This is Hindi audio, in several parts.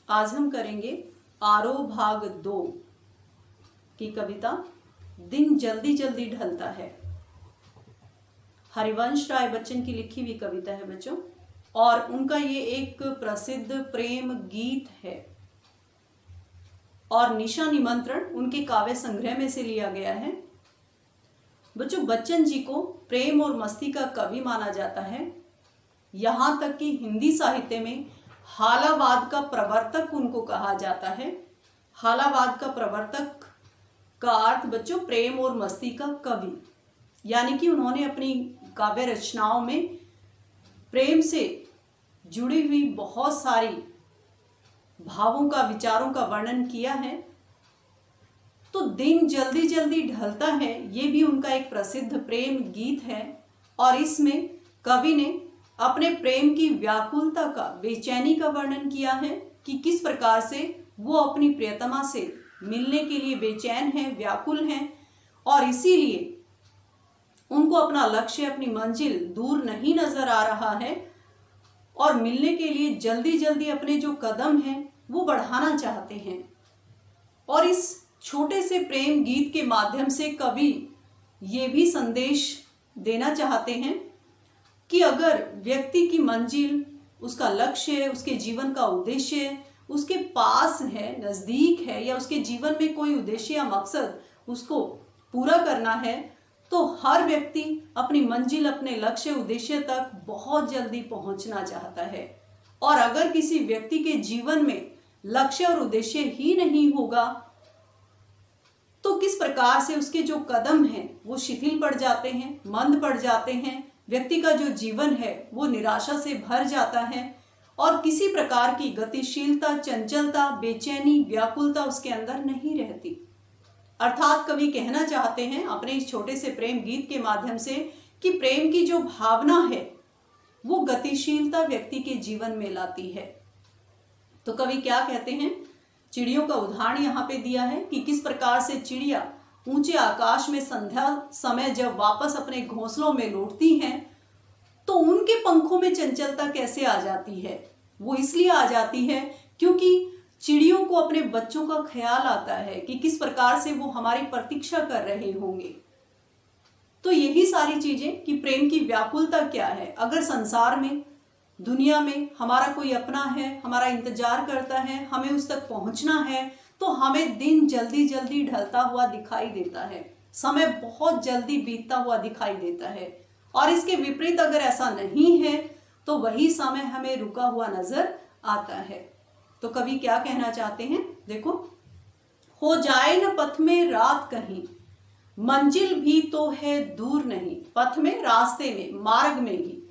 आज हम करेंगे आरोह भाग 2 की कविता दिन जल्दी जल्दी ढलता है। हरिवंश राय बच्चन की लिखी हुई कविता है बच्चों, और उनका ये एक प्रसिद्ध प्रेम गीत है और निशा निमंत्रण उनके काव्य संग्रह में से लिया गया है। बच्चों, बच्चन जी को प्रेम और मस्ती का कवि माना जाता है। यहाँ तक कि हिंदी साहित्य में हालावाद का प्रवर्तक उनको कहा जाता है। हालावाद का प्रवर्तक का अर्थ बच्चों प्रेम और मस्ती का कवि, यानी कि उन्होंने अपनी काव्य रचनाओं में प्रेम से जुड़ी हुई बहुत सारी भावों का, विचारों का वर्णन किया है। तो दिन जल्दी जल्दी ढलता है, ये भी उनका एक प्रसिद्ध प्रेम गीत है और इसमें कवि ने अपने प्रेम की व्याकुलता का, बेचैनी का वर्णन किया है कि किस प्रकार से वो अपनी प्रियतमा से मिलने के लिए बेचैन हैं, व्याकुल हैं और इसीलिए उनको अपना लक्ष्य, अपनी मंजिल दूर नहीं नजर आ रहा है और मिलने के लिए जल्दी जल्दी अपने जो कदम हैं वो बढ़ाना चाहते हैं। और इस छोटे से प्रेम गीत के माध्यम से कवि ये भी संदेश देना चाहते हैं कि अगर व्यक्ति की मंजिल, उसका लक्ष्य, उसके जीवन का उद्देश्य उसके पास है, नज़दीक है, या उसके जीवन में कोई उद्देश्य या मकसद उसको पूरा करना है, तो हर व्यक्ति अपनी मंजिल, अपने लक्ष्य, उद्देश्य तक बहुत जल्दी पहुंचना चाहता है। और अगर किसी व्यक्ति के जीवन में लक्ष्य और उद्देश्य ही नहीं होगा तो किस प्रकार से उसके जो कदम हैं वो शिथिल पड़ जाते हैं, मंद पड़ जाते हैं। व्यक्ति का जो जीवन है वो निराशा से भर जाता है और किसी प्रकार की गतिशीलता, चंचलता, बेचैनी, व्याकुलता उसके अंदर नहीं रहती। अर्थात कवि कहना चाहते हैं अपने इस छोटे से प्रेम गीत के माध्यम से कि प्रेम की जो भावना है वो गतिशीलता व्यक्ति के जीवन में लाती है। तो कवि क्या कहते हैं, चिड़ियों का उदाहरण यहाँ पे दिया है कि किस प्रकार से चिड़िया ऊंचे आकाश में संध्या समय जब वापस अपने घोंसलों में लौटती हैं तो उनके पंखों में चंचलता कैसे आ जाती है। वो इसलिए आ जाती है क्योंकि चिड़ियों को अपने बच्चों का ख्याल आता है कि किस प्रकार से वो हमारी प्रतीक्षा कर रहे होंगे। तो यही सारी चीजें कि प्रेम की व्याकुलता क्या है। अगर संसार में, दुनिया में हमारा कोई अपना है, हमारा इंतजार करता है, हमें उस तक पहुंचना है, तो हमें दिन जल्दी जल्दी ढलता हुआ दिखाई देता है, समय बहुत जल्दी बीतता हुआ दिखाई देता है। और इसके विपरीत अगर ऐसा नहीं है तो वही समय हमें रुका हुआ नजर आता है। तो कवि क्या कहना चाहते हैं, देखो, हो जाए न पथ में रात कहीं, मंजिल भी तो है दूर नहीं। पथ में, रास्ते में, मार्ग में ही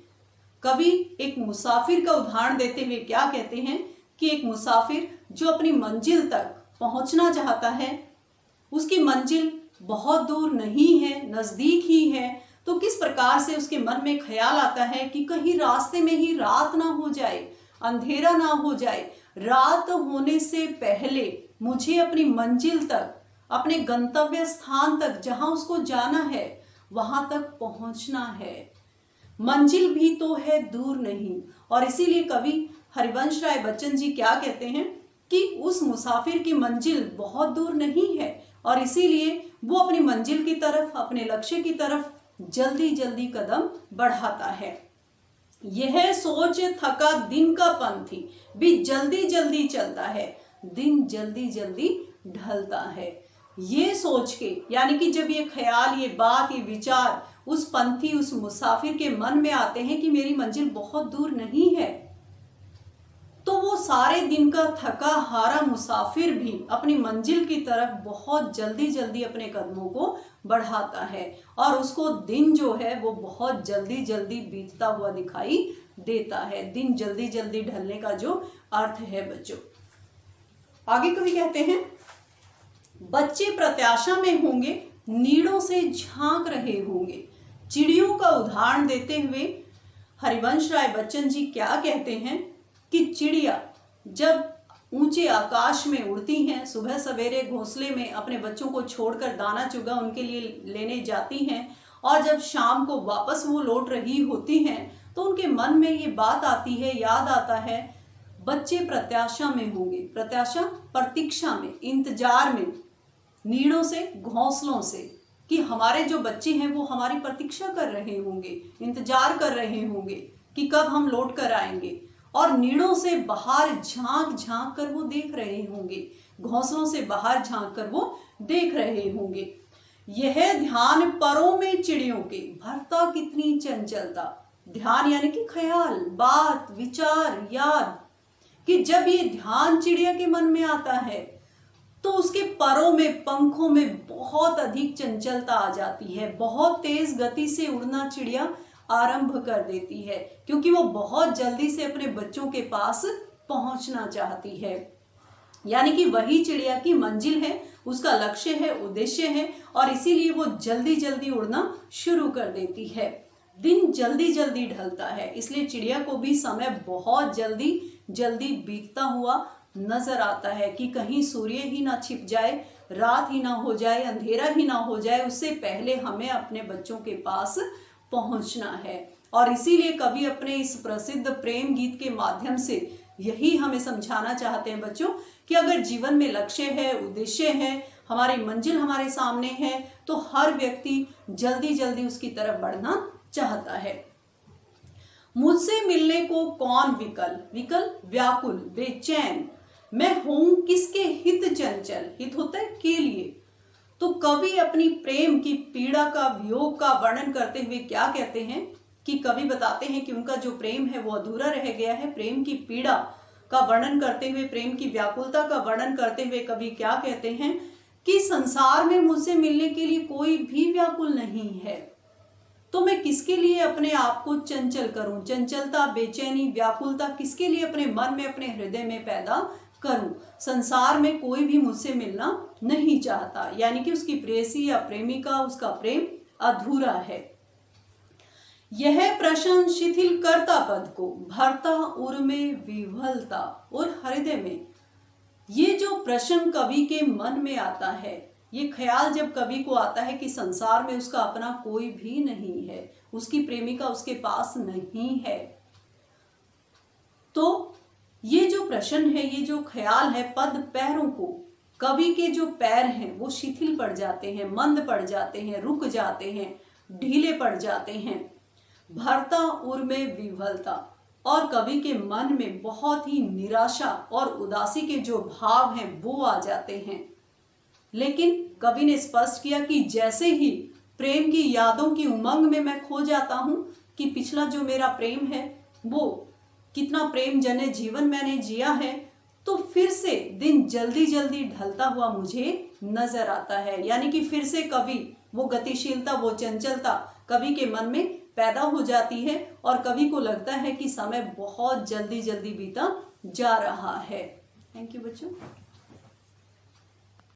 कवि एक मुसाफिर का उदाहरण देते हुए क्या कहते हैं कि एक मुसाफिर जो अपनी मंजिल तक पहुंचना चाहता है, उसकी मंजिल बहुत दूर नहीं है, नजदीक ही है, तो किस प्रकार से उसके मन में ख्याल आता है कि कहीं रास्ते में ही रात ना हो जाए, अंधेरा ना हो जाए, रात होने से पहले मुझे अपनी मंजिल तक, अपने गंतव्य स्थान तक, जहां उसको जाना है वहां तक पहुंचना है। मंजिल भी तो है दूर नहीं। और इसीलिए कवि हरिवंश राय बच्चन जी क्या कहते हैं कि उस मुसाफिर की मंजिल बहुत दूर नहीं है और इसीलिए वो अपनी मंजिल की तरफ, अपने लक्ष्य की तरफ जल्दी जल्दी कदम बढ़ाता है। यह सोच थका दिन का पंथी भी जल्दी जल्दी चलता है, दिन जल्दी जल्दी ढलता है। ये सोच के, यानी कि जब ये ख्याल, ये बात, ये विचार उस पंथी, उस मुसाफिर के मन में आते हैं कि मेरी मंजिल बहुत दूर नहीं है, तो वो सारे दिन का थका हारा मुसाफिर भी अपनी मंजिल की तरफ बहुत जल्दी जल्दी अपने कदमों को बढ़ाता है और उसको दिन जो है वो बहुत जल्दी जल्दी बीतता हुआ दिखाई देता है। दिन जल्दी जल्दी ढलने का जो अर्थ है बच्चों। आगे कवि कहते हैं, बच्चे प्रत्याशा में होंगे, नीड़ों से झांक रहे होंगे। चिड़ियों का उदाहरण देते हुए हरिवंश राय बच्चन जी क्या कहते हैं कि चिड़िया जब ऊंचे आकाश में उड़ती हैं, सुबह सवेरे घोंसले में अपने बच्चों को छोड़कर दाना चुगा उनके लिए लेने जाती हैं और जब शाम को वापस वो लौट रही होती हैं तो उनके मन में ये बात आती है, याद आता है बच्चे प्रत्याशा में होंगे, प्रत्याशा प्रतीक्षा में, इंतजार में, नीड़ों से, घोंसलों से, कि हमारे जो बच्चे हैं वो हमारी प्रतीक्षा कर रहे होंगे, इंतजार कर रहे होंगे कि कब हम लौट कर आएंगे, और नीड़ों से बाहर झांक झांक कर वो देख रहे होंगे, घोंसलों से बाहर झांक कर वो देख रहे होंगे। यह ध्यान परों में चिड़ियों के भरता कितनी चंचलता। ध्यान यानी कि ख्याल, बात, विचार, याद, कि जब ये ध्यान चिड़िया के मन में आता है तो उसके परों में, पंखों में बहुत अधिक चंचलता आ जाती है, बहुत तेज गति से उड़ना चिड़िया आरंभ कर देती है, क्योंकि वो बहुत जल्दी से अपने बच्चों के पास पहुंचना चाहती है। यानी कि वही चिड़िया की मंजिल है, उसका लक्ष्य है, उद्देश्य है, और इसीलिए वो जल्दी जल्दी उड़ना शुरू कर देती है। दिन जल्दी जल्दी ढलता है, इसलिए चिड़िया को भी समय बहुत जल्दी जल्दी बीतता हुआ नजर आता है कि कहीं सूर्य ही ना छिप जाए, रात ही ना हो जाए, अंधेरा ही ना हो जाए, उससे पहले हमें अपने बच्चों के पास पहुंचना है। और इसीलिए कवि अपने इस प्रसिद्ध प्रेम गीत के माध्यम से यही हमें समझाना चाहते हैं बच्चों कि अगर जीवन में लक्ष्य है, उद्देश्य है, हमारी मंजिल हमारे सामने है, तो हर व्यक्ति जल्दी जल्दी उसकी तरफ बढ़ना चाहता है। मुझसे मिलने को कौन विकल, विकल व्याकुल, बेचैन, मैं हूं किसके हित चंचल, हित होता है के लिए। तो कवि अपनी प्रेम की पीड़ा का, वियोग का वर्णन करते हुए क्या कहते हैं कि कवि बताते हैं कि उनका जो प्रेम है वो अधूरा रह गया है। प्रेम की पीड़ा का वर्णन करते हुए, प्रेम की व्याकुलता का वर्णन करते हुए कवि क्या कहते हैं कि संसार में मुझसे मिलने के लिए कोई भी व्याकुल नहीं है, तो मैं किसके लिए अपने आप को चंचल करूं, चंचलता, बेचैनी, व्याकुलता किसके लिए अपने मन में, अपने हृदय में पैदा करूं। संसार में कोई भी मुझसे मिलना नहीं चाहता, यानी कि उसकी प्रेयसी या प्रेमिका, उसका प्रेम अधूरा है। यह प्रश्न शिथिल करता पद को, भरता उर में विह्वलता, और हृदय में ये जो प्रश्न कवि के मन में आता है, ये ख्याल जब कवि को आता है कि संसार में उसका अपना कोई भी नहीं है, उसकी प्रेमिका उसके पास नहीं है, तो ये जो प्रश्न है, ये जो ख्याल है, पद पैरों को, कवि के जो पैर हैं वो शिथिल पड़ जाते हैं, मंद पड़ जाते हैं, रुक जाते हैं, ढीले पड़ जाते हैं। भरता उर में विह्वलता, और कवि के मन में बहुत ही निराशा और उदासी के जो भाव हैं वो आ जाते हैं। लेकिन कवि ने स्पष्ट किया कि जैसे ही प्रेम की यादों की उमंग में मैं खो जाता हूं कि पिछला जो मेरा प्रेम है वो कितना प्रेम जने जीवन मैंने जिया है, तो फिर से दिन जल्दी जल्दी ढलता हुआ मुझे नजर आता है। यानी कि फिर से कवि वो गतिशीलता, वो चंचलता कवि के मन में पैदा हो जाती है, और कवि को लगता है कि समय बहुत जल्दी जल्दी बीता जा रहा है। थैंक यू बच्चों।